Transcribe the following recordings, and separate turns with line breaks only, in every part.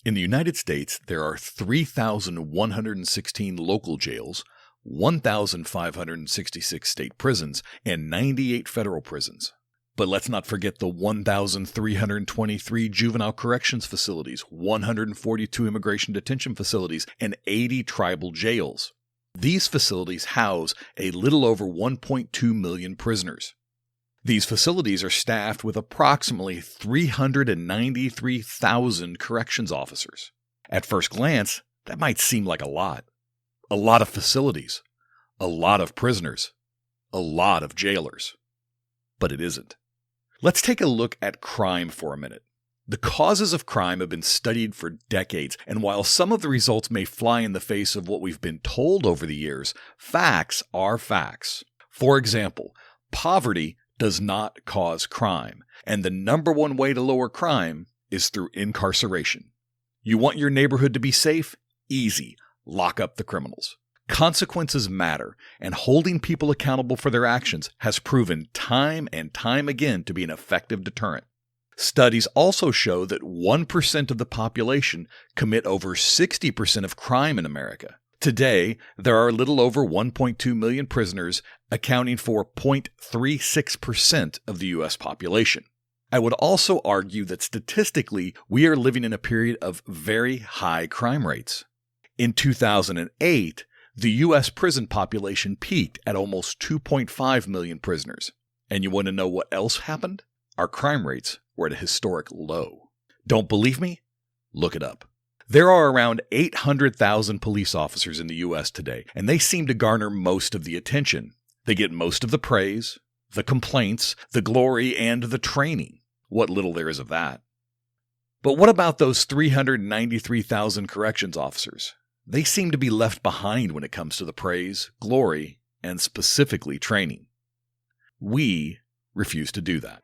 In the United States, there are 3,116 local jails, 1,566 state prisons, and 98 federal prisons. But let's not forget the 1,323 juvenile corrections facilities, 142 immigration detention facilities, and 80 tribal jails. These facilities house a little over 1.2 million prisoners. These facilities are staffed with approximately 393,000 corrections officers. At first glance, that might seem like a lot. A lot of facilities, a lot of prisoners, a lot of jailers. But it isn't. Let's take a look at crime for a minute. The causes of crime have been studied for decades, and while some of the results may fly in the face of what we've been told over the years, facts are facts. For example, poverty does not cause crime, and the number one way to lower crime is through incarceration. You want your neighborhood to be safe? Easy. Lock up the criminals. Consequences matter, and holding people accountable for their actions has proven time and time again to be an effective deterrent. Studies also show that 1% of the population commit over 60% of crime in America. Today, there are a little over 1.2 million prisoners, accounting for 0.36% of the U.S. population. I would also argue that statistically, we are living in a period of very high crime rates. In 2008, the U.S. prison population peaked at almost 2.5 million prisoners. And you want to know what else happened? Our crime rates were at a historic low. Don't believe me? Look it up. There are around 800,000 police officers in the U.S. today, and they seem to garner most of the attention. They get most of the praise, the complaints, the glory, and the training. What little there is of that. But what about those 393,000 corrections officers? They seem to be left behind when it comes to the praise, glory, and specifically training. We refuse to do that.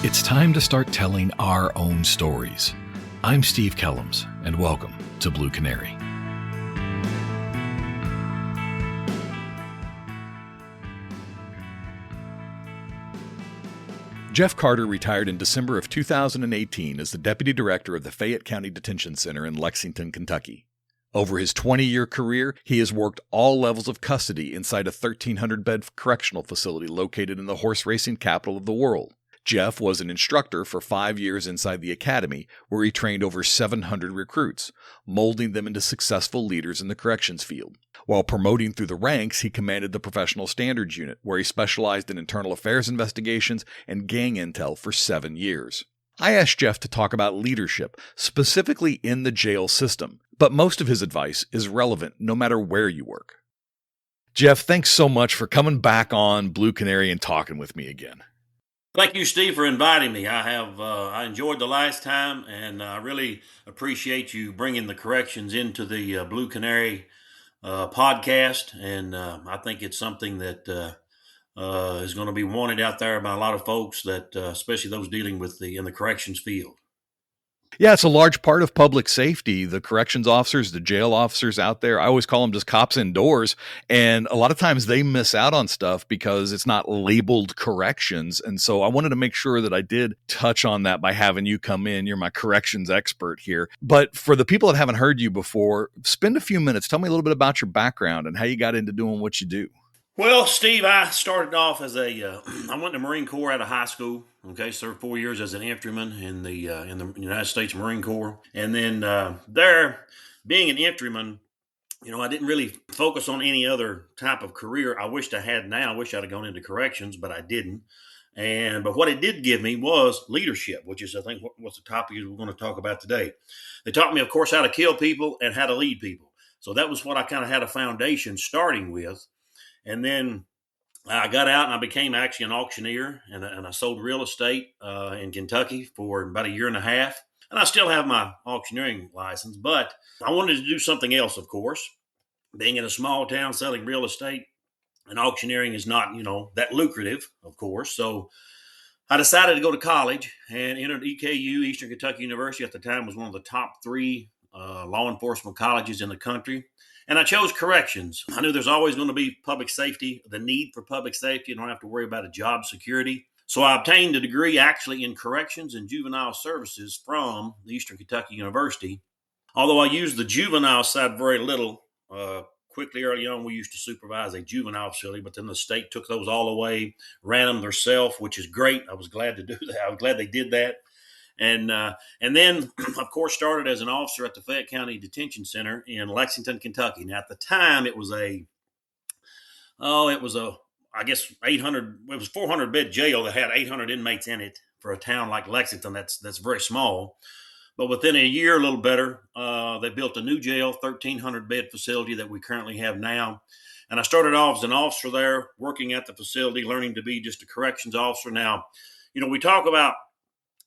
It's time to start telling our own stories. I'm Steve Kellums, and welcome to Blue Canary. Jeff Carter retired in December of 2018 as the Deputy Director of the Fayette County Detention Center in Lexington, Kentucky. Over his 20-year career, he has worked all levels of custody inside a 1,300-bed correctional facility located in the horse racing capital of the world. Jeff was an instructor for 5 years inside the academy, where he trained over 700 recruits, molding them into successful leaders in the corrections field. While promoting through the ranks, he commanded the Professional Standards Unit, where he specialized in internal affairs investigations and gang intel for 7 years. I asked Jeff to talk about leadership, specifically in the jail system, but most of his advice is relevant no matter where you work. Jeff, thanks so much for coming back on Blue Canary and talking with me again.
Thank you, Steve, for inviting me. I enjoyed the last time, and I really appreciate you bringing the corrections into the Blue Canary podcast. And I think it's something that is going to be wanted out there by a lot of folks, that especially those dealing with in the corrections field.
Yeah, it's a large part of public safety. The corrections officers, the jail officers out there, I always call them just cops indoors. And a lot of times they miss out on stuff because it's not labeled corrections. And so I wanted to make sure that I did touch on that by having you come in. You're my corrections expert here. But for the people that haven't heard you before, spend a few minutes. Tell me a little bit about your background and how you got into doing what you do.
Well, Steve, I started off as I went to the Marine Corps out of high school. Okay, served 4 years as an infantryman in the United States Marine Corps, and then there, being an infantryman, I didn't really focus on any other type of career. I wished I had now. I wish I'd have gone into corrections, but I didn't. But what it did give me was leadership, which is, I think, what's the topic we're going to talk about today. They taught me, of course, how to kill people and how to lead people. So that was what I kind of had a foundation starting with. And then I got out and I became actually an auctioneer, and I sold real estate in Kentucky for about a year and a half. And I still have my auctioneering license, but I wanted to do something else, of course. Being in a small town selling real estate and auctioneering is not, that lucrative, of course. So I decided to go to college and entered EKU, Eastern Kentucky University. At the time was one of the top 3 law enforcement colleges in the country. And I chose corrections. I knew there's always going to be public safety, the need for public safety. You don't have to worry about a job security. So I obtained a degree actually in corrections and juvenile services from the Eastern Kentucky University. Although I used the juvenile side very little, quickly early on, we used to supervise a juvenile facility, but then the state took those all away, ran them themselves, which is great. I was glad to do that. I was glad they did that. And then, of course, started as an officer at the Fayette County Detention Center in Lexington, Kentucky. Now, at the time, it was a, I guess 800. It was 400 bed jail that had 800 inmates in it for a town like Lexington. That's very small. But within a year, a little better, they built a new jail, 1,300 bed facility that we currently have now. And I started off as an officer there, working at the facility, learning to be just a corrections officer. Now, we talk about,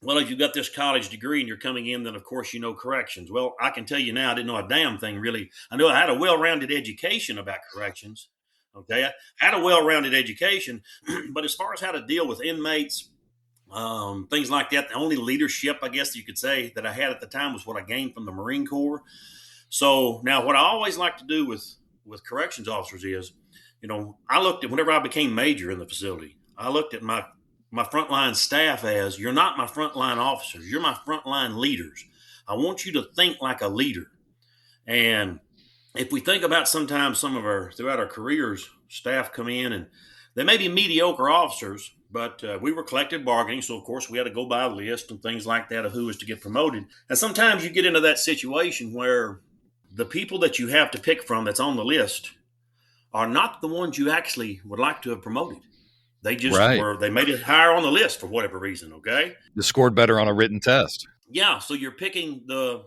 well, if you've got this college degree and you're coming in, then of course you know corrections. Well, I can tell you now, I didn't know a damn thing really. I knew I had a well-rounded education about corrections. Okay, I had a well-rounded education, but as far as how to deal with inmates, things like that, the only leadership, I guess you could say, that I had at the time was what I gained from the Marine Corps. So now, what I always like to do with corrections officers is, I looked at whenever I became major in the facility, I looked at my frontline staff as, you're not my frontline officers, you're my frontline leaders. I want you to think like a leader. And if we think about sometimes throughout our careers, staff come in and they may be mediocre officers, but we were collective bargaining. So, of course, we had to go by a list and things like that of who was to get promoted. And sometimes you get into that situation where the people that you have to pick from that's on the list are not the ones you actually would like to have promoted. They just
Right.
were, they made it higher on the list for whatever reason. Okay.
You scored better on a written test.
Yeah. So you're picking the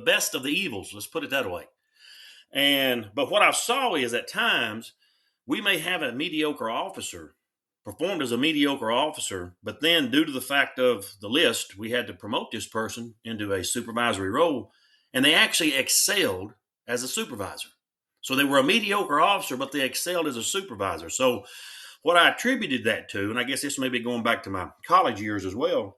best of the evils. Let's put it that way. But what I saw is at times we may have a mediocre officer performed as a mediocre officer, but then due to the fact of the list, we had to promote this person into a supervisory role, and they actually excelled as a supervisor. So they were a mediocre officer, but they excelled as a supervisor. So what I attributed that to, and I guess this may be going back to my college years as well,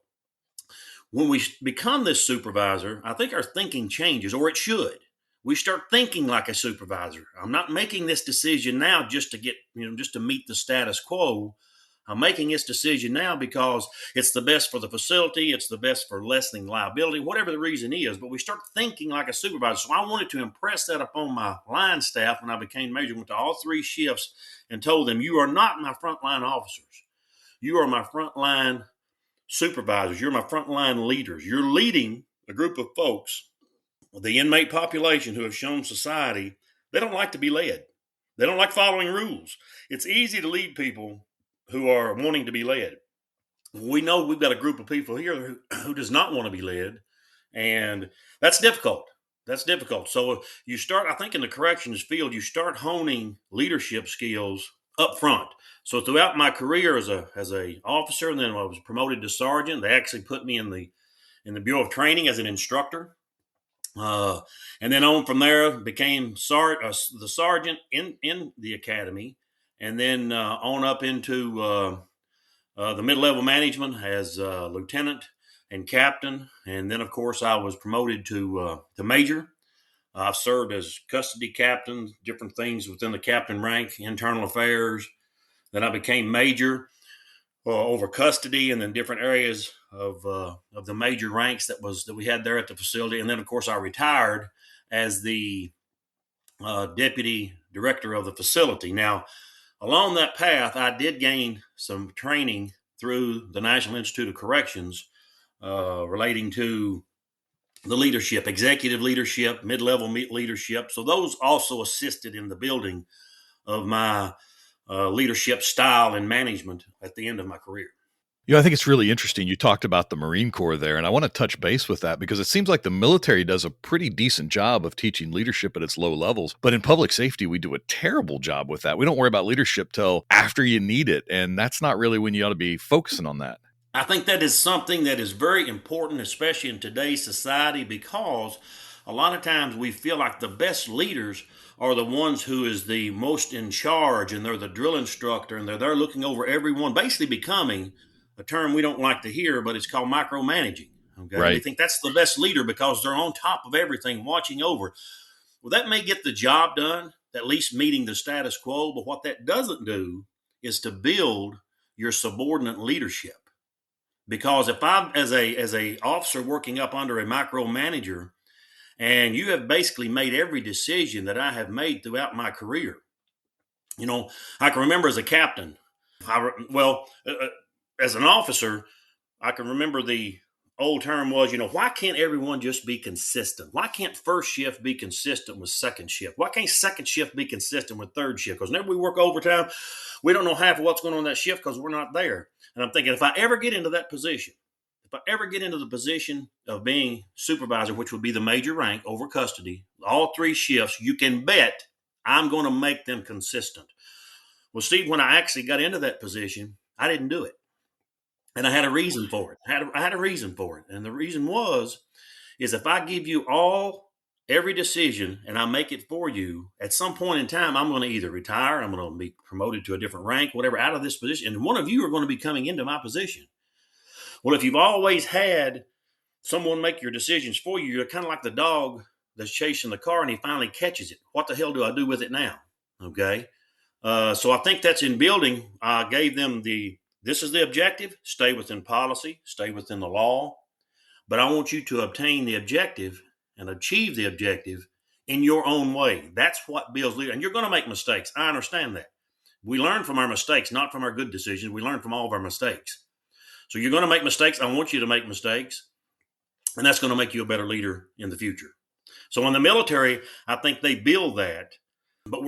when we become this supervisor, I think our thinking changes, or it should. We start thinking like a supervisor. I'm not making this decision now just to just to meet the status quo. I'm making this decision now because it's the best for the facility, it's the best for lessening liability, whatever the reason is. But we start thinking like a supervisor. So I wanted to impress that upon my line staff when I became major. Went to all three shifts and told them, you are not my frontline officers. You are my frontline supervisors. You're my frontline leaders. You're leading a group of folks, the inmate population, who have shown society they don't like to be led. They don't like following rules. It's easy to lead people who are wanting to be led. We know we've got a group of people here who does not want to be led, and that's difficult. That's difficult. So you start, I think, in the corrections field, you start honing leadership skills up front. So throughout my career as a officer, and then I was promoted to sergeant, they actually put me in the Bureau of Training as an instructor. And then on from there, became the sergeant in the academy, and then on up into the mid-level management as lieutenant and captain. And then, of course, I was promoted to major. I've served as custody captain, different things within the captain rank, internal affairs. Then I became major over custody, and then different areas of the major ranks that we had there at the facility. And then, of course, I retired as the deputy director of the facility. Now, along that path, I did gain some training through the National Institute of Corrections relating to the leadership, executive leadership, mid-level leadership. So those also assisted in the building of my leadership style and management at the end of my career.
I think it's really interesting. You talked about the Marine Corps there, and I want to touch base with that because it seems like the military does a pretty decent job of teaching leadership at its low levels. But in public safety, we do a terrible job with that. We don't worry about leadership till after you need it, and that's not really when you ought to be focusing on that.
I think that is something that is very important, especially in today's society, because a lot of times we feel like the best leaders are the ones who is the most in charge, and they're the drill instructor, and they're there looking over everyone, basically becoming a term we don't like to hear, but it's called micromanaging. Okay,
Right.
They think that's the best leader because they're on top of everything, watching over. Well, that may get the job done, at least meeting the status quo, but what that doesn't do is to build your subordinate leadership. Because if I'm as a officer working up under a micromanager, and you have basically made every decision that I have made throughout my career, I can remember as a captain, as an officer, I can remember the old term was, why can't everyone just be consistent? Why can't first shift be consistent with second shift? Why can't second shift be consistent with third shift? Because whenever we work overtime, we don't know half of what's going on in that shift because we're not there. And I'm thinking, if I ever get into that position, if I ever get into the position of being supervisor, which would be the major rank over custody, all three shifts, you can bet I'm going to make them consistent. Well, Steve, when I actually got into that position, I didn't do it. And I had a reason for it. I had a reason for it. And the reason is if I give you every decision and I make it for you, at some point in time, I'm going to either retire, I'm going to be promoted to a different rank, whatever, out of this position. And one of you are going to be coming into my position. Well, if you've always had someone make your decisions for you, you're kind of like the dog that's chasing the car and he finally catches it. What the hell do I do with it now? Okay. So I think that's in building. I gave them this is the objective, stay within policy, stay within the law. But I want you to obtain the objective and achieve the objective in your own way. That's what builds leadership. And you're going to make mistakes. I understand that. We learn from our mistakes, not from our good decisions. We learn from all of our mistakes. So you're going to make mistakes. I want you to make mistakes. And that's going to make you a better leader in the future. So in the military, I think they build that. But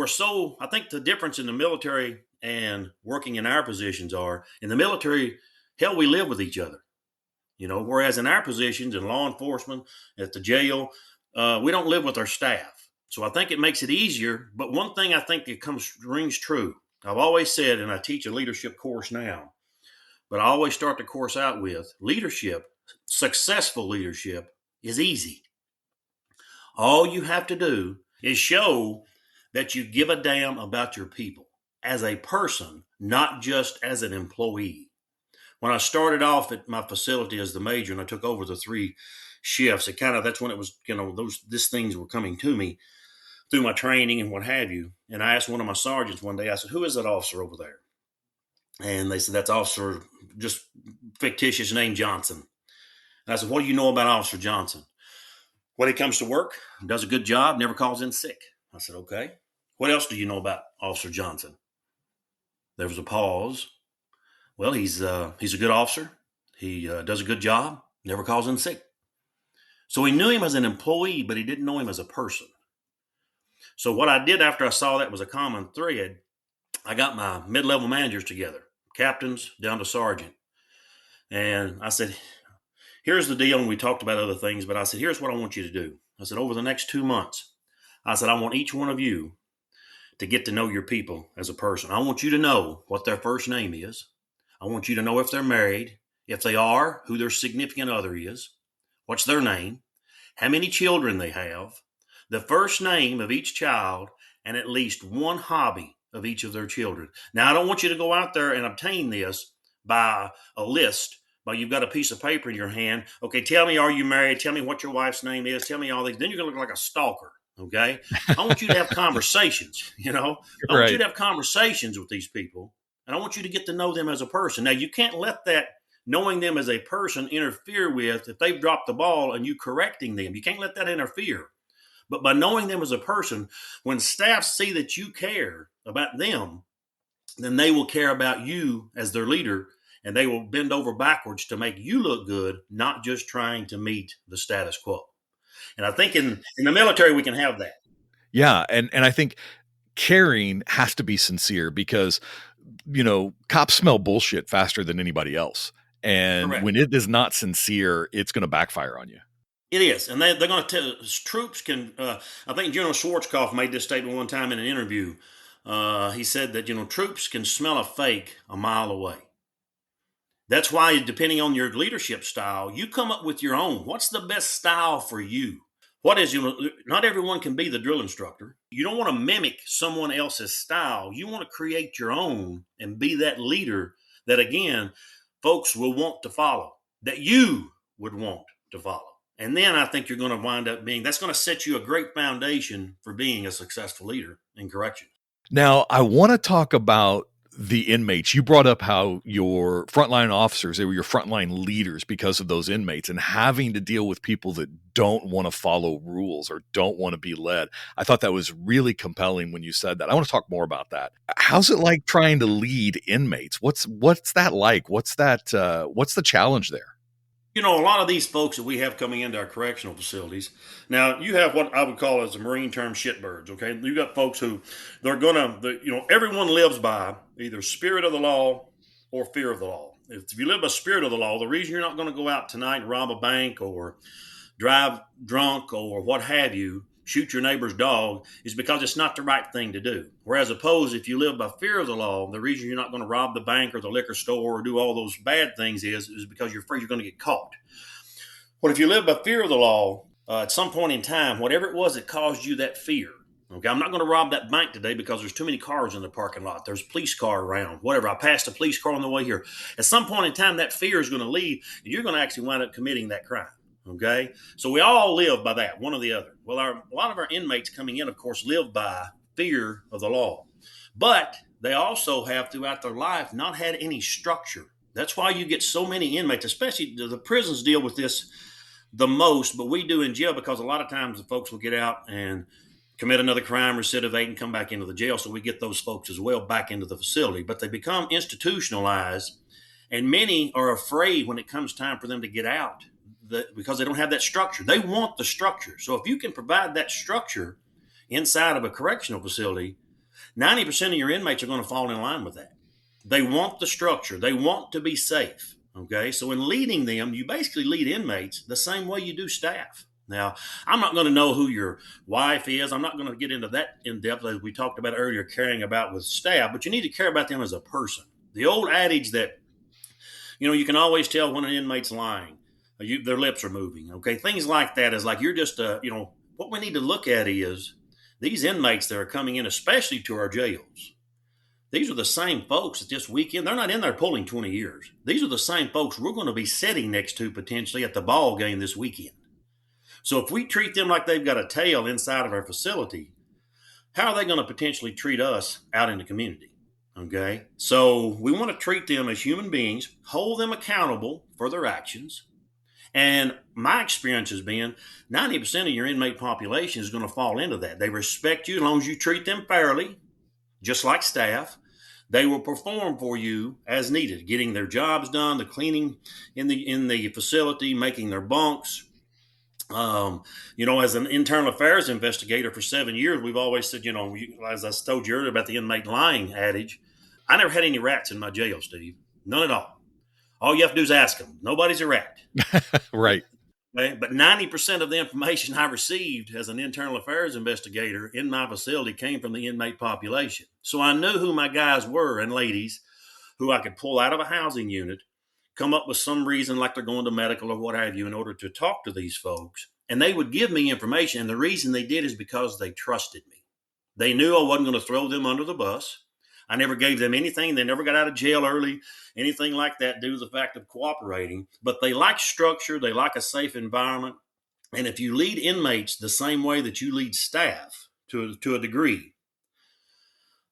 I think the difference in the military and working in our positions are, in the military, hell, we live with each other. Whereas in our positions in law enforcement, at the jail, we don't live with our staff. So I think it makes it easier. But one thing I think rings true. I've always said, and I teach a leadership course now, but I always start the course out with leadership. Successful leadership is easy. All you have to do is show that you give a damn about your people as a person, not just as an employee. When I started off at my facility as the major and I took over the three shifts, that's when it was, these things were coming to me through my training and what have you. And I asked one of my sergeants one day, I said, who is that officer over there? And they said, that's Officer, just fictitious name, Johnson. And I said, what do you know about Officer Johnson? When he comes to work, does a good job, never calls in sick. I said, okay. What else do you know about Officer Johnson? There was a pause. Well, he's a good officer. He does a good job, never calls in sick. So he knew him as an employee, but he didn't know him as a person. So what I did after I saw that was a common thread, I got my mid-level managers together, captains down to sergeant. And I said, here's the deal. And we talked about other things, but I said, here's what I want you to do. I said, over the next 2 months, I said, I want each one of you to get to know your people as a person. I want you to know what their first name is. I want you to know if they're married. If they are, who their significant other is. What's their name? How many children they have. The first name of each child and at least one hobby of each of their children. Now, I don't want you to go out there and obtain this by a list, but you've got a piece of paper in your hand. Okay, tell me, are you married? Tell me what your wife's name is. Tell me all these. Then you're going to look like a stalker. Okay. I want you to have conversations, I want you to have conversations with these people, and I want you to get to know them as a person. Now, you can't let that knowing them as a person interfere with if they've dropped the ball and you correcting them. You can't let that interfere. But by knowing them as a person, when staff see that you care about them, then they will care about you as their leader, and they will bend over backwards to make you look good, not just trying to meet the status quo. And I think in the military, we can have that.
Yeah. And I think caring has to be sincere because, cops smell bullshit faster than anybody else. And Correct. When it is not sincere, it's going to backfire on you.
It is. And they're going to tell troops can, I think General Schwarzkopf made this statement one time in an interview. He said that, troops can smell a fake a mile away. That's why, depending on your leadership style, you come up with your own. What's the best style for you? Not everyone can be the drill instructor. You don't want to mimic someone else's style. You want to create your own and be that leader that, again, folks will want to follow, that you would want to follow. And then I think you're going to wind up that's going to set you a great foundation for being a successful leader in corrections.
Now, I want to talk about the inmates, you brought up how your frontline officers, they were your frontline leaders because of those inmates, and having to deal with people that don't want to follow rules or don't want to be led. I thought that was really compelling when you said that. I want to talk more about that. How's it like trying to lead inmates? What's that like? What's the challenge there?
A lot of these folks that we have coming into our correctional facilities, now you have what I would call as a Marine term shitbirds, okay? You got folks who everyone lives by either spirit of the law or fear of the law. If you live by spirit of the law, the reason you're not going to go out tonight and rob a bank or drive drunk or what have you, shoot your neighbor's dog, is because it's not the right thing to do. Whereas opposed, if you live by fear of the law, the reason you're not going to rob the bank or the liquor store or do all those bad things is because you're afraid you're going to get caught. Well, if you live by fear of the law, at some point in time, whatever it was that caused you that fear, okay, I'm not going to rob that bank today because there's too many cars in the parking lot. There's a police car around, whatever. I passed a police car on the way here. At some point in time, that fear is going to leave, and you're going to actually wind up committing that crime. Okay, so we all live by that, one or the other. Well, a lot of our inmates coming in, of course, live by fear of the law, but they also have throughout their life not had any structure. That's why you get so many inmates, especially the prisons deal with this the most, but we do in jail because a lot of times the folks will get out and commit another crime, recidivate, and come back into the jail. So we get those folks as well back into the facility, but they become institutionalized, and many are afraid when it comes time for them to get out because they don't have that structure. They want the structure. So if you can provide that structure inside of a correctional facility, 90% of your inmates are going to fall in line with that. They want the structure. They want to be safe. Okay, so in leading them, you basically lead inmates the same way you do staff. Now, I'm not going to know who your wife is. I'm not going to get into that in depth as we talked about earlier, caring about with staff, but you need to care about them as a person. The old adage that, you can always tell when an inmate's lying. Their lips are moving. Okay, things like that is like you're just what we need to look at is these inmates that are coming in, especially to our jails. These are the same folks that this weekend, they're not in there pulling 20 years. These are the same folks we're going to be sitting next to potentially at the ball game this weekend. So if we treat them like they've got a tail inside of our facility, how are they going to potentially treat us out in the community? Okay, so we want to treat them as human beings, hold them accountable for their actions. And my experience has been 90% of your inmate population is going to fall into that. They respect you as long as you treat them fairly, just like staff. They will perform for you as needed, getting their jobs done, the cleaning in the facility, making their bunks. As an internal affairs investigator for 7 years, we've always said, as I told you earlier about the inmate lying adage, I never had any rats in my jail, Steve. None at all. All you have to do is ask them. Nobody's a rat.
Right.
Okay? But 90% of the information I received as an internal affairs investigator in my facility came from the inmate population. So I knew who my guys were and ladies who I could pull out of a housing unit, come up with some reason like they're going to medical or what have you in order to talk to these folks. And they would give me information. And the reason they did is because they trusted me. They knew I wasn't going to throw them under the bus. I never gave them anything. They never got out of jail early, anything like that, due to the fact of cooperating. But they like structure. They like a safe environment. And if you lead inmates the same way that you lead staff to a degree,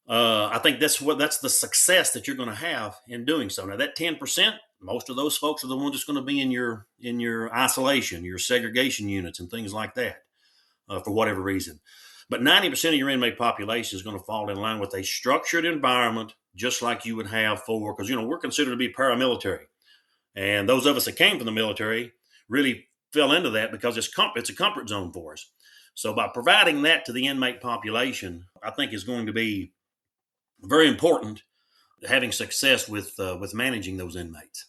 I think that's the success that you're going to have in doing so. Now that 10%, most of those folks are the ones that's going to be in your isolation, your segregation units, and things like that, for whatever reason. But 90% of your inmate population is going to fall in line with a structured environment, just like you would have because we're considered to be paramilitary, and those of us that came from the military really fell into that because it's a comfort zone for us. So by providing that to the inmate population, I think is going to be very important, having success with managing those inmates.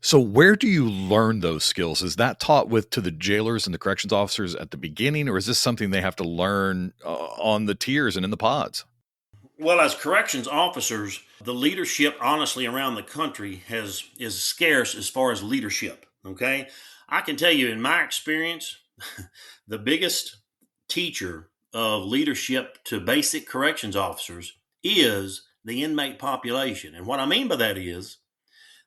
So where do you learn those skills? Is that taught to the jailers and the corrections officers at the beginning, or is this something they have to learn on the tiers and in the pods?
Well, as corrections officers, the leadership, honestly, around the country is scarce as far as leadership. Okay, I can tell you, in my experience, the biggest teacher of leadership to basic corrections officers is the inmate population. And what I mean by that is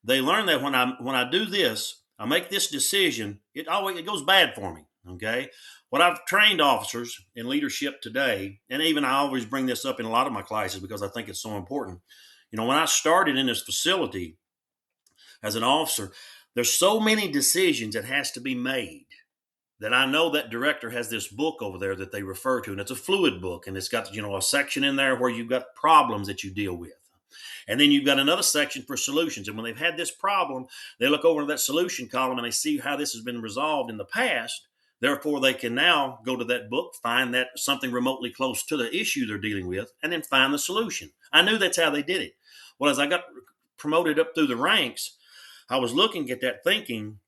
they learn that when I do this, I make this decision, it goes bad for me. Okay. What I've trained officers in leadership today, and even I always bring this up in a lot of my classes because I think it's so important. When I started in this facility as an officer, there's so many decisions that has to be made that I know that director has this book over there that they refer to, and it's a fluid book, and it's got, a section in there where you've got problems that you deal with. And then you've got another section for solutions. And when they've had this problem, they look over to that solution column and they see how this has been resolved in the past. Therefore, they can now go to that book, find that something remotely close to the issue they're dealing with, and then find the solution. I knew that's how they did it. Well, as I got promoted up through the ranks, I was looking at that thinking,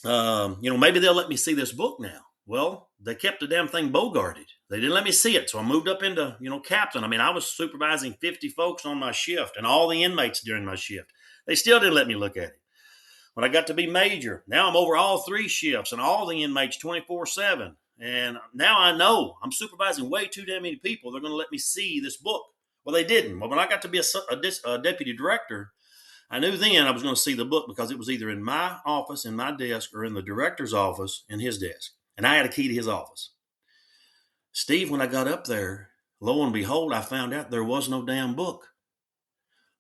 maybe they'll let me see this book now. Well, they kept the damn thing bogarted. They didn't let me see it. So I moved up into, captain. I mean, I was supervising 50 folks on my shift and all the inmates during my shift. They still didn't let me look at it. When I got to be major, now I'm over all 3 shifts and all the inmates 24/7. And now I know I'm supervising way too damn many people. They're going to let me see this book. Well, they didn't. Well, when I got to be a deputy director, I knew then I was going to see the book because it was either in my office, in my desk, or in the director's office, in his desk. And I had a key to his office. Steve, when I got up there, lo and behold, I found out there was no damn book.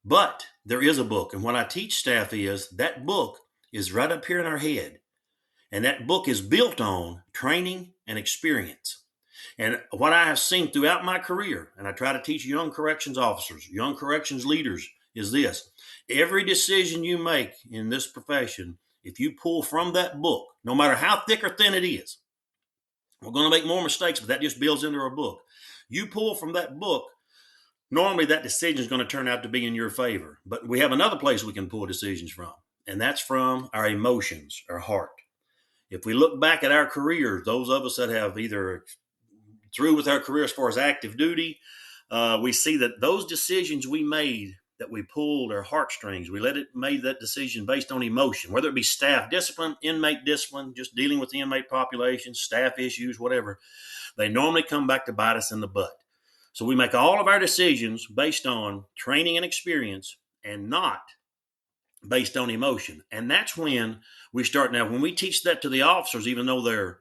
But there is a book. And what I teach staff is that book is right up here in our head. And that book is built on training and experience. And what I have seen throughout my career, and I try to teach young corrections officers, young corrections leaders, is this. Every decision you make in this profession, if you pull from that book, no matter how thick or thin it is, we're going to make more mistakes, but that just builds into our book. You pull from that book, normally that decision is going to turn out to be in your favor. But we have another place we can pull decisions from, and that's from our emotions, our heart. If we look back at our careers, those of us that have either through with our career as far as active duty, we see that those decisions we made, that we pulled our heartstrings, we made that decision based on emotion, whether it be staff discipline, inmate discipline, just dealing with the inmate population, staff issues, whatever, they normally come back to bite us in the butt. So we make all of our decisions based on training and experience and not based on emotion. And that's when we start. Now, when we teach that to the officers, even though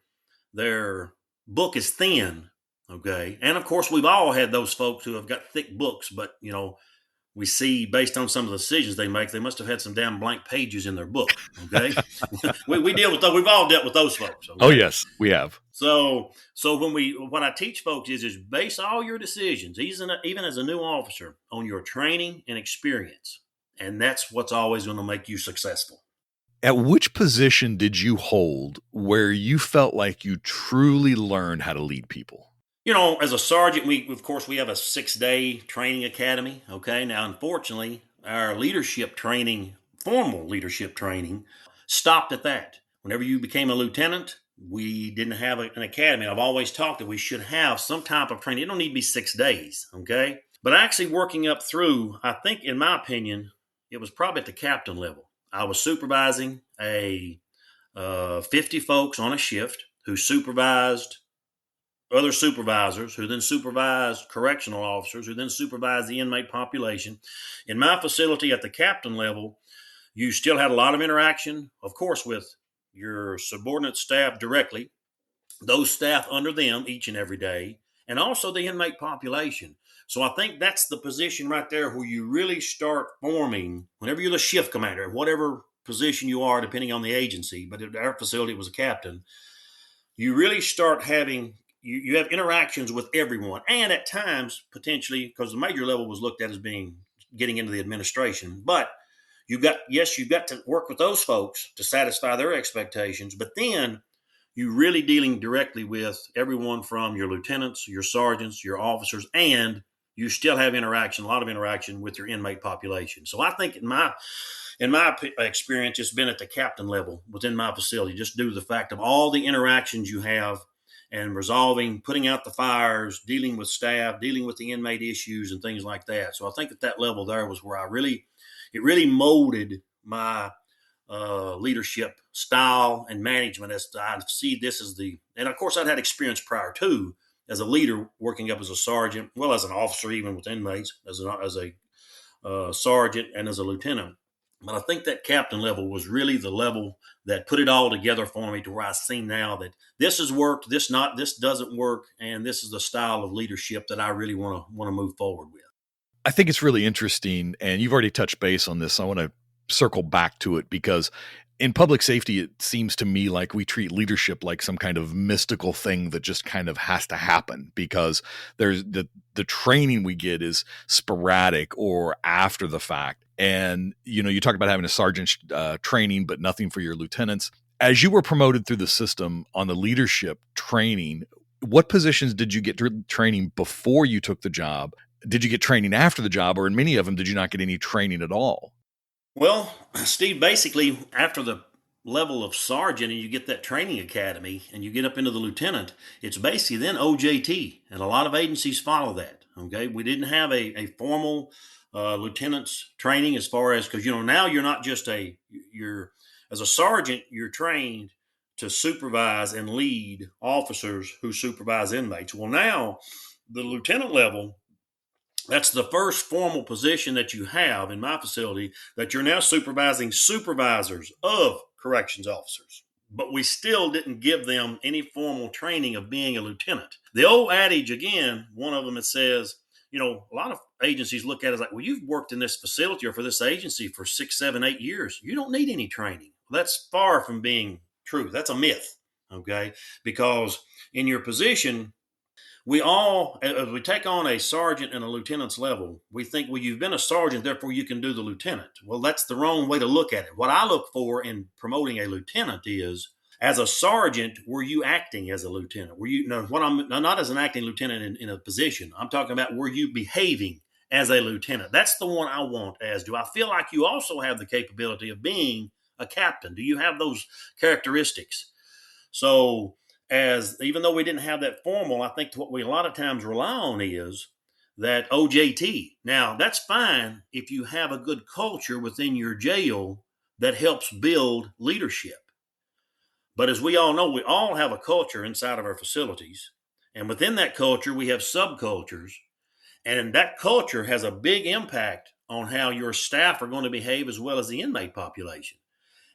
their book is thin, okay, and of course we've all had those folks who have got thick books, but we see based on some of the decisions they make, they must have had some damn blank pages in their book. Okay, we deal with those. We've all dealt with those folks. Okay?
Oh yes, we have.
So what I teach folks is base all your decisions, even as a new officer, on your training and experience, and that's what's always going to make you successful.
At which position did you hold where you felt like you truly learned how to lead people?
As a sergeant, we have a 6-day training academy. Okay. Now, unfortunately, our formal leadership training stopped at that. Whenever you became a lieutenant, we didn't have an academy. I've always talked that we should have some type of training. It don't need to be 6 days. Okay. But actually working up through, I think, in my opinion, it was probably at the captain level. I was supervising 50 folks on a shift who supervised other supervisors, who then supervised correctional officers, who then supervised the inmate population. In my facility at the captain level, you still had a lot of interaction, of course, with your subordinate staff directly, those staff under them each and every day, and also the inmate population. So I think that's the position right there where you really start forming, whenever you're the shift commander, whatever position you are, depending on the agency, but at our facility it was a captain, you really start having you have interactions with everyone, and at times potentially, because the major level was looked at as getting into the administration, but you've got to work with those folks to satisfy their expectations, but then you're really dealing directly with everyone from your lieutenants, your sergeants, your officers, and you still have a lot of interaction with your inmate population. So I think in my experience, it's been at the captain level within my facility, just due to the fact of all the interactions you have and resolving, putting out the fires, dealing with staff, dealing with the inmate issues and things like that. So I think at that level there was where it really molded my leadership style and management, as I see this as and of course I'd had experience prior to as a leader, working up as a sergeant, well, as an officer, even with inmates, as a sergeant and as a lieutenant. But I think that captain level was really the level that put it all together for me, to where I see now that this has worked, this doesn't work, and this is the style of leadership that I really want to move forward with.
I think it's really interesting, and you've already touched base on this. I want to circle back to it because in public safety, it seems to me like we treat leadership like some kind of mystical thing that just kind of has to happen because there's the training we get is sporadic or after the fact. And, you talk about having a sergeant training, but nothing for your lieutenants. As you were promoted through the system on the leadership training, what positions did you get training before you took the job? Did you get training after the job, or in many of them, did you not get any training at all?
Well, Steve, basically, after the level of sergeant and you get that training academy and you get up into the lieutenant, it's basically then OJT. And a lot of agencies follow that. Okay. We didn't have a formal lieutenant's training as far as, because, now you're not just as a sergeant, you're trained to supervise and lead officers who supervise inmates. Well, now the lieutenant level, that's the first formal position that you have in my facility, that you're now supervising supervisors of corrections officers. But we still didn't give them any formal training of being a lieutenant. The old adage, again, one of them, it says, a lot of agencies look at it as like, well, you've worked in this facility or for this agency for 6, 7, 8 years. You don't need any training. Well, that's far from being true. That's a myth. Okay. Because in your position, as we take on a sergeant and a lieutenant's level, we think, well, you've been a sergeant, therefore you can do the lieutenant. Well, that's the wrong way to look at it. What I look for in promoting a lieutenant is, as a sergeant, were you acting as a lieutenant? Were you, not as an acting lieutenant in a position. I'm talking about, were you behaving as a lieutenant? That's the one I want. Do I feel like you also have the capability of being a captain? Do you have those characteristics? So, even though we didn't have that formal, I think what we a lot of times rely on is that OJT. Now, that's fine if you have a good culture within your jail that helps build leadership. But as we all know, we all have a culture inside of our facilities. And within that culture, we have subcultures. And that culture has a big impact on how your staff are going to behave as well as the inmate population.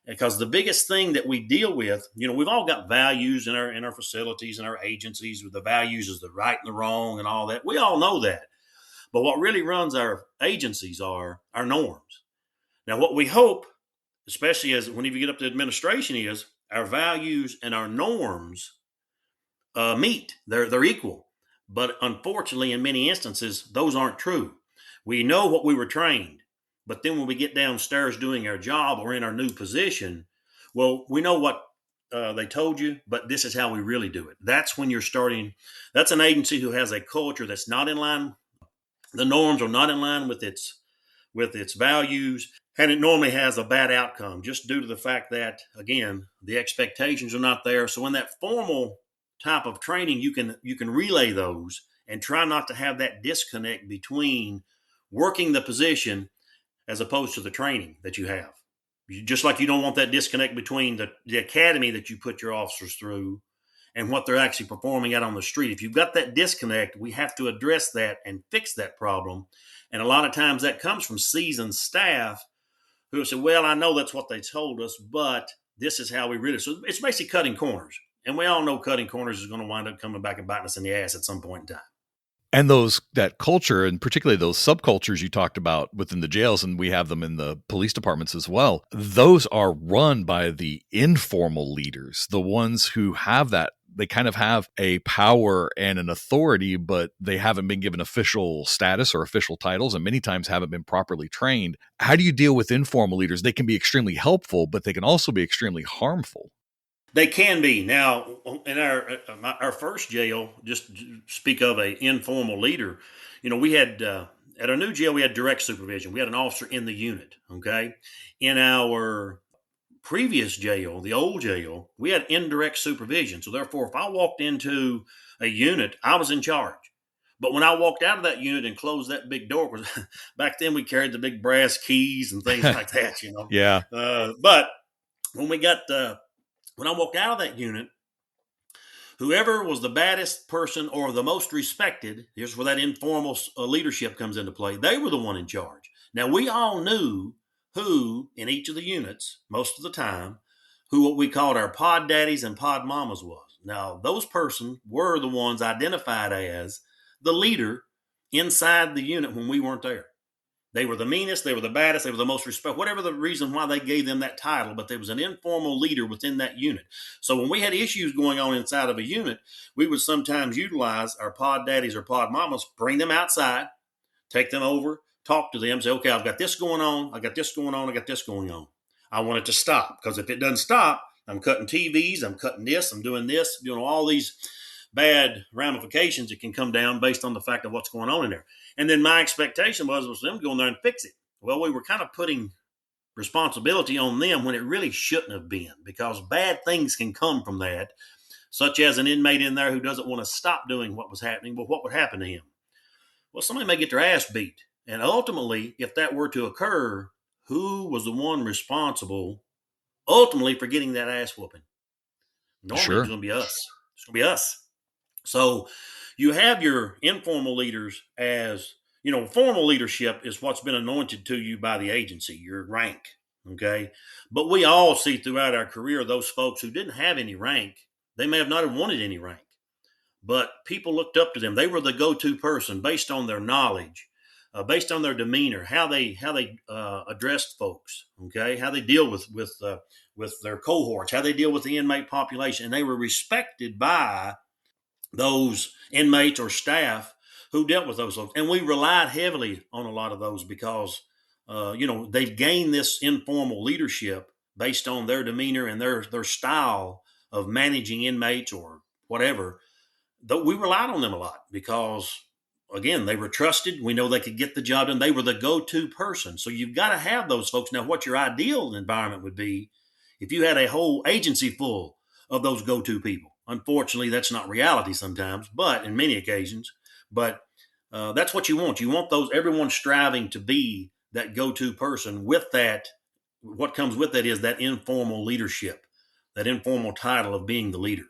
Because the biggest thing that we deal with, we've all got values in our facilities and our agencies. With the values is the right and the wrong and all that. We all know that. But what really runs our agencies are our norms. Now, what we hope, especially as when you get up to administration, is our values and our norms meet. They're equal. But unfortunately, in many instances, those aren't true. We know what we were trained. But then when we get downstairs doing our job or in our new position, well, we know what they told you, but this is how we really do it. That's when you're starting. That's an agency who has a culture that's not in line. The norms are not in line with its values, and it normally has a bad outcome just due to the fact that, again, the expectations are not there. So in that formal type of training, you can relay those and try not to have that disconnect between working the position as opposed to the training that you have. Just like you don't want that disconnect between the academy that you put your officers through and what they're actually performing out on the street. If you've got that disconnect, we have to address that and fix that problem. And a lot of times that comes from seasoned staff who say, well, I know that's what they told us, but this is how we really. So it's basically cutting corners. And we all know cutting corners is going to wind up coming back and biting us in the ass at some point in time.
And that culture, and particularly those subcultures you talked about within the jails, and we have them in the police departments as well, those are run by the informal leaders, the ones who have that. They kind of have a power and an authority, but they haven't been given official status or official titles, and many times haven't been properly trained. How do you deal with informal leaders? They can be extremely helpful, but they can also be extremely harmful.
They can be. Now, in our first jail, just to speak of a informal leader, we had at our new jail, we had direct supervision. We had an officer in the unit. Okay, in our previous jail, the old jail, we had indirect supervision. So therefore, if I walked into a unit, I was in charge. But when I walked out of that unit and closed that big door, because back then we carried the big brass keys and things like that,
Yeah.
But when I walked out of that unit, whoever was the baddest person or the most respected, here's where that informal leadership comes into play, they were the one in charge. Now, we all knew who in each of the units, most of the time, who what we called our pod daddies and pod mamas was. Now, those persons were the ones identified as the leader inside the unit when we weren't there. They were the meanest, they were the baddest, they were the most respectful, whatever the reason why they gave them that title, but there was an informal leader within that unit. So when we had issues going on inside of a unit, we would sometimes utilize our pod daddies or pod mamas, bring them outside, take them over, talk to them, say, okay, I've got this going on, I got this going on, I got this going on. I want it to stop, because if it doesn't stop, I'm cutting TVs, I'm cutting this, I'm doing this, all these bad ramifications that can come down based on the fact of what's going on in there. And then my expectation was them going there and fix it. Well, we were kind of putting responsibility on them when it really shouldn't have been, because bad things can come from that, such as an inmate in there who doesn't want to stop doing what was happening. Well, what would happen to him? Well, somebody may get their ass beat. And ultimately, if that were to occur, who was the one responsible ultimately for getting that ass whooping? Normally,
Sure.
it's going to be us. It's going to be us. So you have your informal leaders as, formal leadership is what's been anointed to you by the agency, your rank. Okay. But we all see throughout our career those folks who didn't have any rank. They may have not have wanted any rank, but people looked up to them. They were the go-to person based on their knowledge, based on their demeanor, how they addressed folks. Okay. How they deal with their cohorts, how they deal with the inmate population. And they were respected by those inmates or staff who dealt with those folks. And we relied heavily on a lot of those because, they've gained this informal leadership based on their demeanor and their style of managing inmates or whatever. Though we relied on them a lot because, again, they were trusted. We know they could get the job done. They were the go-to person. So you've got to have those folks. Now, what your ideal environment would be if you had a whole agency full of those go-to people. Unfortunately, that's not reality sometimes, but in many occasions. But that's what you want. You want everyone striving to be that go-to person. With that, what comes with that is that informal leadership, that informal title of being the leader.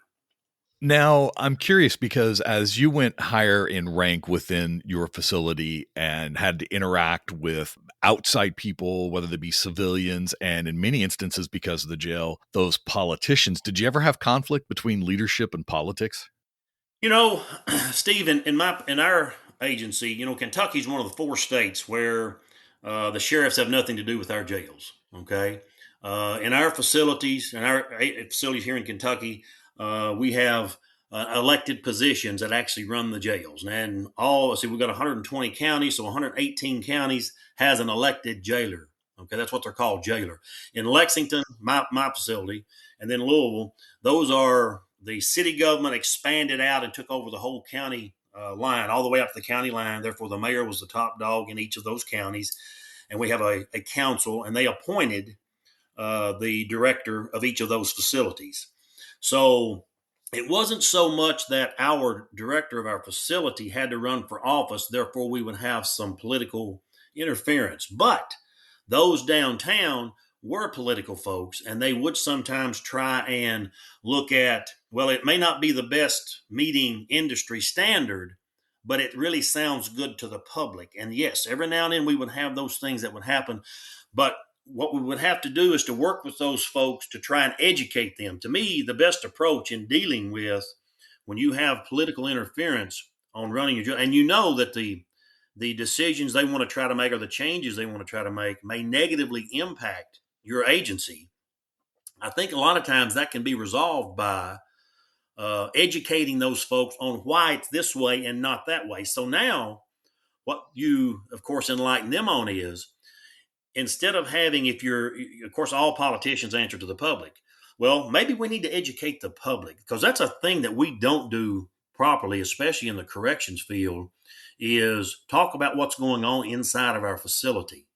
Now, I'm curious because as you went higher in rank within your facility and had to interact with outside people, whether they be civilians, and in many instances, because of the jail, those politicians, did you ever have conflict between leadership and politics?
You know, Steve, in our agency, Kentucky's one of the 4 states where the sheriffs have nothing to do with our jails. Okay, in our facilities, facilities here in Kentucky, we have elected positions that actually run the jails, and we've got 120 counties, so 118 counties has an elected jailer. Okay, that's what they're called, jailer. In Lexington, my facility, and then Louisville, those are the city government expanded out and took over the whole county line, all the way up to the county line. Therefore, the mayor was the top dog in each of those counties. And we have a council, and they appointed the director of each of those facilities. So it wasn't so much that our director of our facility had to run for office, therefore, we would have some political interference. But those downtown were political folks, and they would sometimes try and look at, well, it may not be the best meeting industry standard, but it really sounds good to the public. And yes, every now and then we would have those things that would happen. But what we would have to do is to work with those folks to try and educate them. To me, the best approach in dealing with when you have political interference on running your job, and you know that the decisions they want to try to make or the changes they want to try to make may negatively impact your agency. I think a lot of times that can be resolved by educating those folks on why it's this way and not that way. So now, what you, of course, enlighten them on is, instead of having, if you're, of course, all politicians answer to the public. Well, maybe we need to educate the public, because that's a thing that we don't do properly, especially in the corrections field, is talk about what's going on inside of our facility.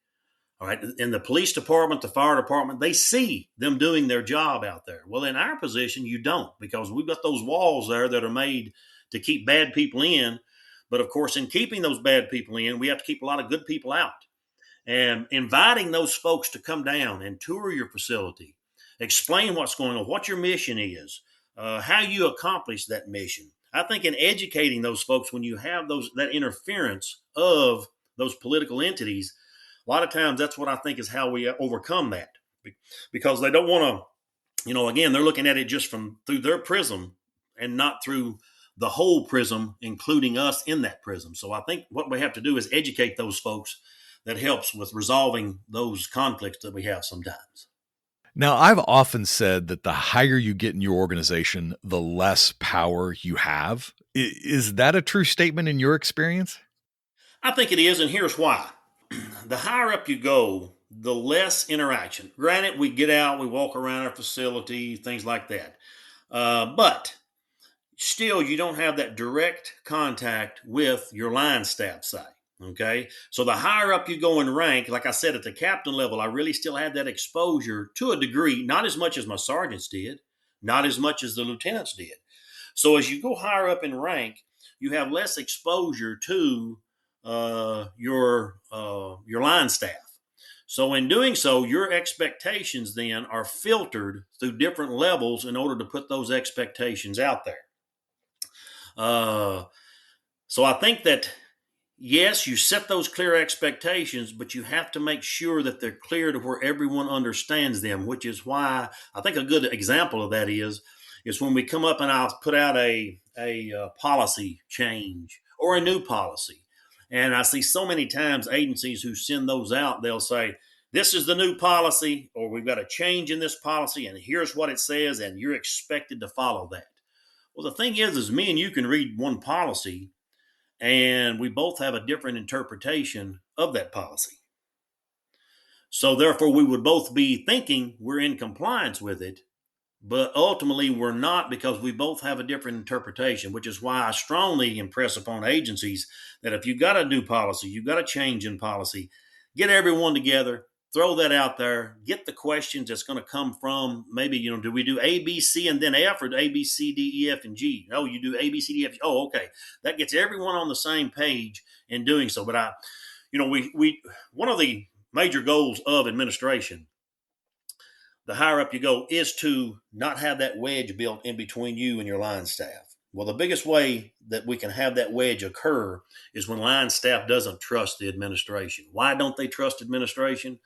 All right. In the police department, the fire department, they see them doing their job out there. Well, in our position, you don't, because we've got those walls there that are made to keep bad people in. But of course, in keeping those bad people in, we have to keep a lot of good people out. And inviting those folks to come down and tour your facility, explain what's going on, what your mission is, how you accomplish that mission. I think in educating those folks, when you have that interference of those political entities, a lot of times that's what I think is how we overcome that, because they don't want to, again, they're looking at it just through their prism and not through the whole prism, including us in that prism. So I think what we have to do is educate those folks. That helps with resolving those conflicts that we have sometimes.
Now, I've often said that the higher you get in your organization, the less power you have. Is that a true statement in your experience?
I think it is, and here's why. The higher up you go, the less interaction. Granted, we get out, we walk around our facility, things like that. But still, you don't have that direct contact with your line staff side. Okay. So the higher up you go in rank, like I said, at the captain level, I really still had that exposure to a degree, not as much as my sergeants did, not as much as the lieutenants did. So as you go higher up in rank, you have less exposure to your line staff. So in doing so, your expectations then are filtered through different levels in order to put those expectations out there. Uh, so I think that yes, you set those clear expectations, but you have to make sure that they're clear to where everyone understands them, which is why I think a good example of that is when we come up and I'll put out a policy change or a new policy. And I see so many times agencies who send those out, they'll say, this is the new policy, or we've got a change in this policy, and here's what it says, and you're expected to follow that. Well, the thing is me and you can read one policy and we both have a different interpretation of that policy. So therefore, we would both be thinking we're in compliance with it, but ultimately we're not because we both have a different interpretation, which is why I strongly impress upon agencies that if you've got a new policy, you've got a change in policy, get everyone together, throw that out there, get the questions that's going to come from maybe, do we do A, B, C, and then F, or A, B, C, D, E, F, and G? No, you do A, B, C, D, F. Oh, okay. That gets everyone on the same page in doing so. But we one of the major goals of administration, the higher up you go, is to not have that wedge built in between you and your line staff. Well, the biggest way that we can have that wedge occur is when line staff doesn't trust the administration. Why don't they trust administration?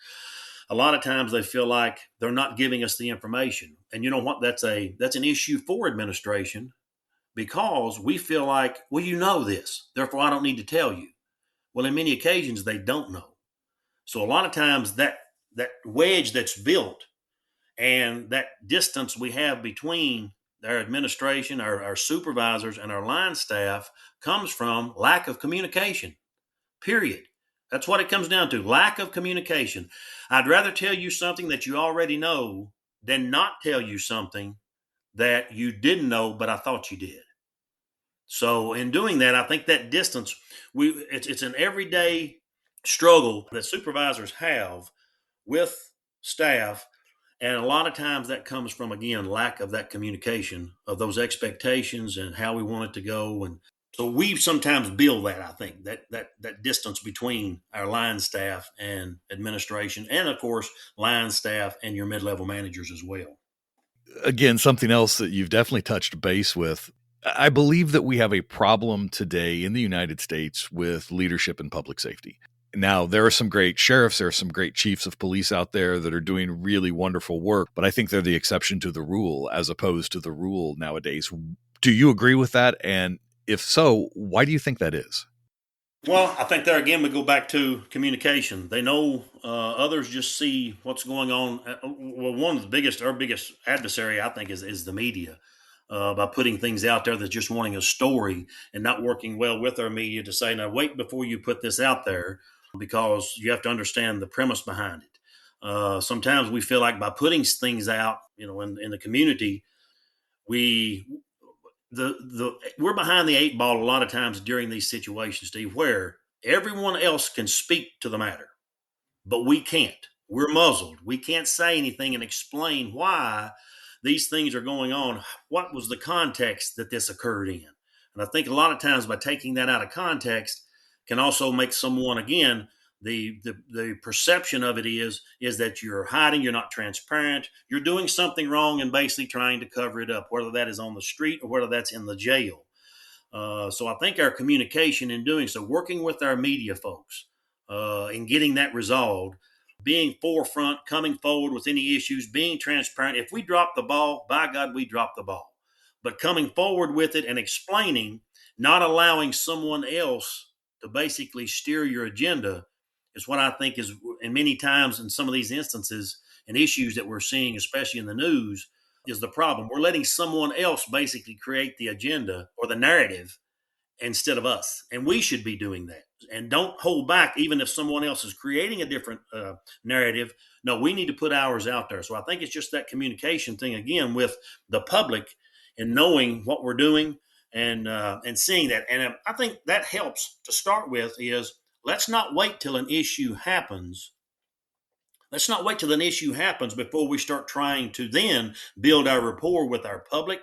A lot of times they feel like they're not giving us the information. And you know what? That's an issue for administration because we feel like, well, you know this, therefore I don't need to tell you. Well, in many occasions they don't know. So a lot of times that wedge that's built and that distance we have between our administration, our supervisors, and our line staff comes from lack of communication, period. That's what it comes down to, lack of communication. I'd rather tell you something that you already know than not tell you something that you didn't know, but I thought you did. So in doing that, I think that distance, it's an everyday struggle that supervisors have with staff, and a lot of times that comes from, again, lack of that communication of those expectations and how we want it to go. And so we sometimes build that, I think, that distance between our line staff and administration, and of course, line staff and your mid-level managers as well.
Again, something else that you've definitely touched base with. I believe that we have a problem today in the United States with leadership in public safety. Now, there are some great sheriffs, there are some great chiefs of police out there that are doing really wonderful work, but I think they're the exception to the rule as opposed to the rule nowadays. Do you agree with that? And if so, why do you think that is?
Well, I think there again we go back to communication. They know others just see what's going on. Well, one of our biggest adversary, I think, is the media. By putting things out there that's just wanting a story and not working well with our media to say, now wait before you put this out there because you have to understand the premise behind it. Sometimes we feel like by putting things out, in the community, we we're behind the eight ball a lot of times during these situations, Steve, where everyone else can speak to the matter, but we can't. We're muzzled. We can't say anything and explain why these things are going on. What was the context that this occurred in? And I think a lot of times by taking that out of context can also make someone, again, the perception of it is that you're hiding, you're not transparent, you're doing something wrong and basically trying to cover it up, whether that is on the street or whether that's in the jail. So I think our communication in doing so, working with our media folks, and getting that resolved, being forefront, coming forward with any issues, being transparent. If we drop the ball, by God, we drop the ball. but coming forward with it and explaining, not allowing someone else to basically steer your agenda is what I think is, and many times in some of these instances and issues that we're seeing, especially in the news, is the problem. We're letting someone else basically create the agenda or the narrative instead of us. And we should be doing that. And don't hold back, even if someone else is creating a different narrative. No, we need to put ours out there. So I think it's just that communication thing again with the public and knowing what we're doing and seeing that. And I think that helps to start with is let's not wait till an issue happens. Let's not wait till an issue happens before we start trying to then build our rapport with our public,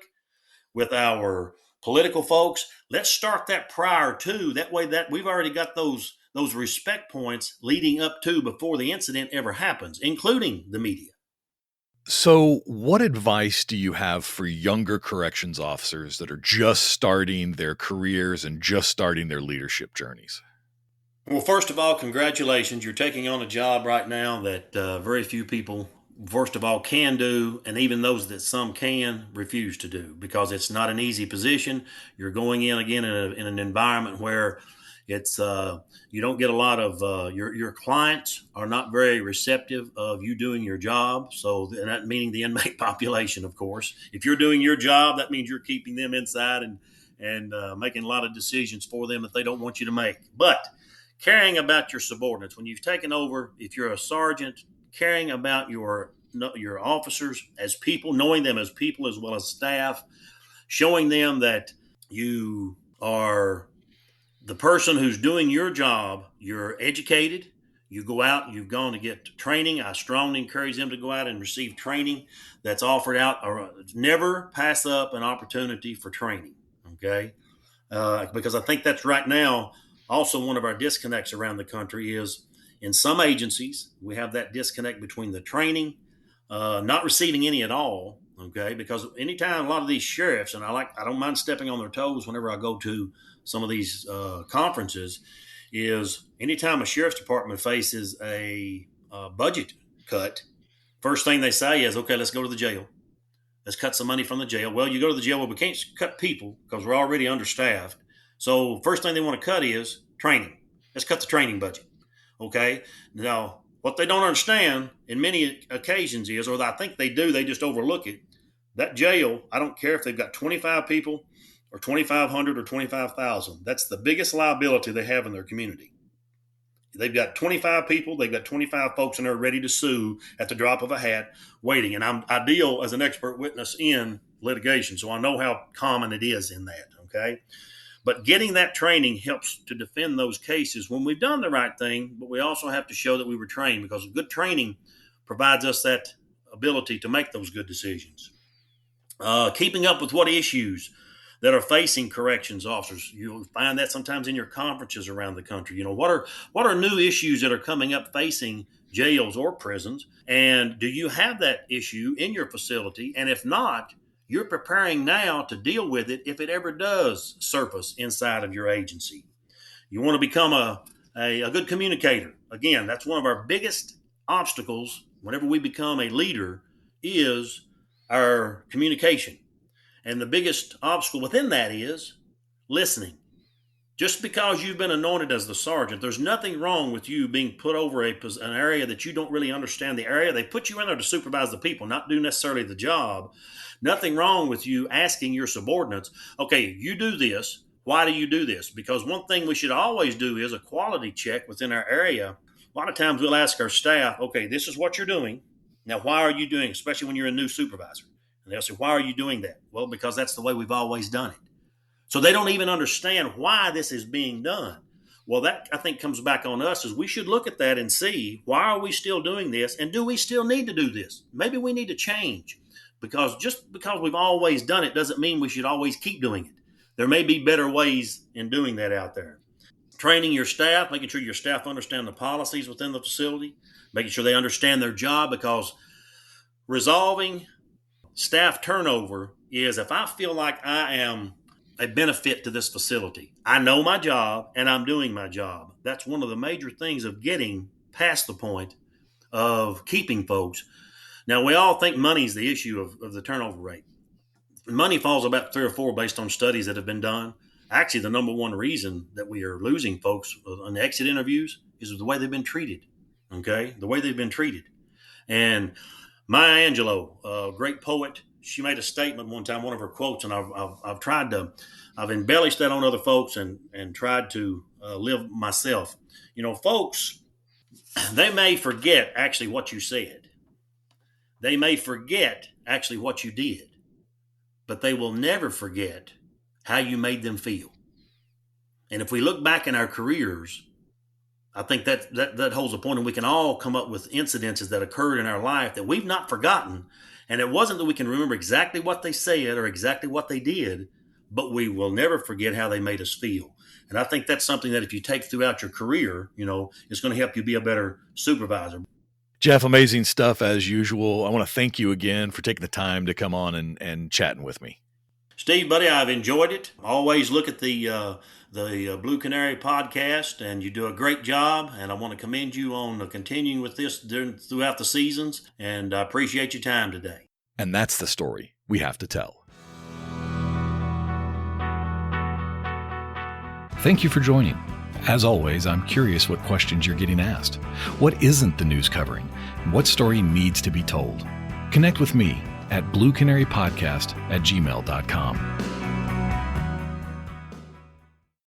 with our political folks. Let's start that prior to that way that we've already got those respect points leading up to before the incident ever happens, including the media.
So, what advice do you have for younger corrections officers that are just starting their careers and just starting their leadership journeys?
Well, first of all, congratulations. You're taking on a job right now that very few people, first of all, can do, and even those that some can refuse to do because it's not an easy position. You're going in again in an environment where it's you don't get a lot of your clients are not very receptive of you doing your job. So, and that meaning the inmate population, of course. If you're doing your job, that means you're keeping them inside and making a lot of decisions for them that they don't want you to make. But caring about your subordinates when you've taken over, if you're a sergeant, caring about your officers as people, knowing them as people as well as staff, showing them that you are the person who's doing your job. You're educated. You go out, you've gone to get training. I strongly encourage them to go out and receive training that's offered out, or never pass up an opportunity for training. Okay, because I think that's right now also one of our disconnects around the country is in some agencies we have that disconnect between the training, not receiving any at all. Okay, because anytime a lot of these sheriffs, and I don't mind stepping on their toes whenever I go to some of these conferences, is anytime a sheriff's department faces a budget cut, first thing they say is, okay, let's go to the jail. Let's cut some money from the jail. Well, you go to the jail. Well, we can't cut people because we're already understaffed. So first thing they want to cut is training. Let's cut the training budget. Okay. Now, what they don't understand in many occasions is, or I think they do, they just overlook it. That jail, I don't care if they've got 25 people or 2,500 or 25,000. That's the biggest liability they have in their community. They've got 25 people, they've got 25 folks in there ready to sue at the drop of a hat, waiting. And I deal as an expert witness in litigation, so I know how common it is in that. Okay. But getting that training helps to defend those cases when we've done the right thing, but we also have to show that we were trained because good training provides us that ability to make those good decisions. Keeping up with what issues that are facing corrections officers. You'll find that sometimes in your conferences around the country. What are new issues that are coming up facing jails or prisons? And do you have that issue in your facility? And if not, you're preparing now to deal with it if it ever does surface inside of your agency. You want to become a good communicator. Again, that's one of our biggest obstacles whenever we become a leader is our communication. And the biggest obstacle within that is listening. Just because you've been anointed as the sergeant, there's nothing wrong with you being put over an area that you don't really understand the area. They put you in there to supervise the people, not do necessarily the job. Nothing wrong with you asking your subordinates, okay, you do this. Why do you do this? Because one thing we should always do is a quality check within our area. A lot of times we'll ask our staff, okay, this is what you're doing. Now, why are you doing it? Especially when you're a new supervisor. And they'll say, why are you doing that? Well, because that's the way we've always done it. So they don't even understand why this is being done. Well, that I think comes back on us is we should look at that and see why are we still doing this and do we still need to do this? Maybe we need to change because just because we've always done it doesn't mean we should always keep doing it. There may be better ways in doing that out there. Training your staff, making sure your staff understand the policies within the facility, making sure they understand their job because resolving staff turnover is if I feel like I am a benefit to this facility. I know my job and I'm doing my job. That's one of the major things of getting past the point of keeping folks. Now, we all think money is the issue of the turnover rate. Money falls about 3 or 4 based on studies that have been done. Actually, the number one reason that we are losing folks on the exit interviews is the way they've been treated. Okay, the way they've been treated. And Maya Angelou, a great poet, she made a statement one time, one of her quotes, and I've embellished that on other folks and tried to live myself. Folks, they may forget actually what you said. They may forget actually what you did, but they will never forget how you made them feel. And if we look back in our careers, I think that holds a point, and we can all come up with incidences that occurred in our life that we've not forgotten. And it wasn't that we can remember exactly what they said or exactly what they did, but we will never forget how they made us feel. And I think that's something that if you take throughout your career, it's going to help you be a better supervisor.
Jeff, amazing stuff as usual. I want to thank you again for taking the time to come on and chatting with me.
Steve, buddy, I've enjoyed it. Always look at the Blue Canary podcast, and you do a great job. And I want to commend you on continuing with this throughout the seasons. And I appreciate your time today.
And that's the story we have to tell. Thank you for joining. As always, I'm curious what questions you're getting asked. What isn't the news covering? What story needs to be told? Connect with me at bluecanarypodcast@gmail.com.